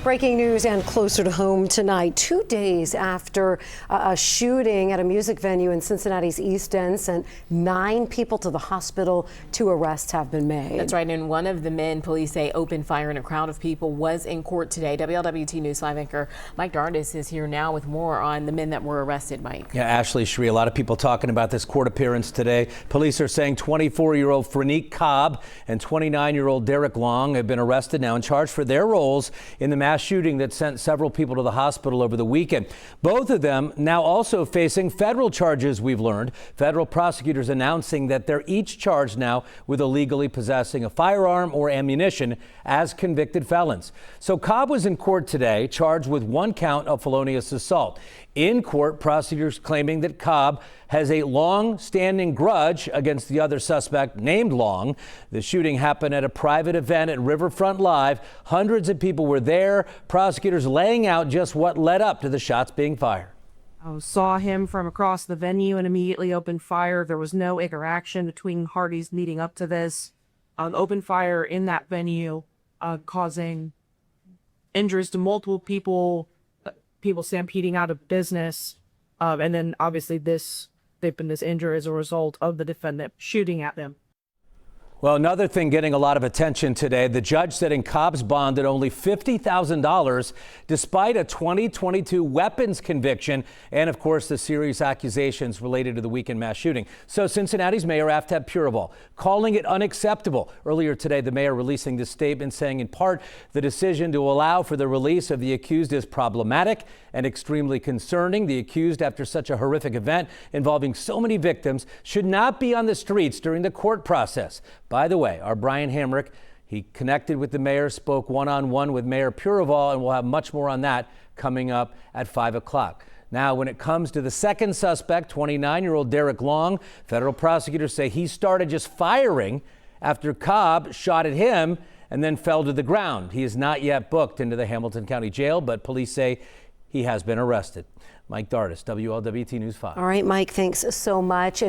Breaking news and closer to home tonight, 2 days after a shooting at a music venue in Cincinnati's East End sent 9 people to the hospital. 2 arrests have been made. That's right, and one of the men police say opened fire in a crowd of people was in court today. WLWT News 5 anchor Mike Dardis is here now with more on the men that were arrested, Mike. Yeah, Ashley, Shree, a lot of people talking about this court appearance today. Police are saying 24-year-old Freneek Cobb and 29-year-old Derek Long have been arrested now and charged for their roles in the mass shooting that sent several people to the hospital over the weekend. Both of them now also facing federal charges, we've learned. Federal prosecutors announcing that they're each charged now with illegally possessing a firearm or ammunition as convicted felons. So Cobb was in court today, charged with 1 count of felonious assault. In court, prosecutors claiming that Cobb has a long-standing grudge against the other suspect named Long. The shooting happened at a private event at Riverfront Live. Hundreds of people were there. Prosecutors laying out just what led up to the shots being fired. I saw him from across the venue and immediately opened fire. There was no interaction between parties leading up to this. Opened fire in that venue, causing injuries to multiple people, people stampeding out of business. And then obviously they've been injured as a result of the defendant shooting at them. Well, another thing getting a lot of attention today, the judge setting Cobb's bond at only $50,000 despite a 2022 weapons conviction and, of course, the serious accusations related to the weekend mass shooting. So Cincinnati's Mayor Aftab Pureval calling it unacceptable. Earlier today, the mayor releasing this statement saying in part the decision to allow for the release of the accused is problematic and extremely concerning. The accused, after such a horrific event involving so many victims, should not be on the streets during the court process. By the way, our Brian Hamrick, he connected with the mayor, spoke one-on-one with Mayor Pureval, and we'll have much more on that coming up at 5 o'clock. Now, when it comes to the second suspect, 29-year-old Derek Long, federal prosecutors say he started just firing after Cobb shot at him and then fell to the ground. He is not yet booked into the Hamilton County Jail, but police say he has been arrested. Mike Dardis, WLWT News 5. All right, Mike, thanks so much.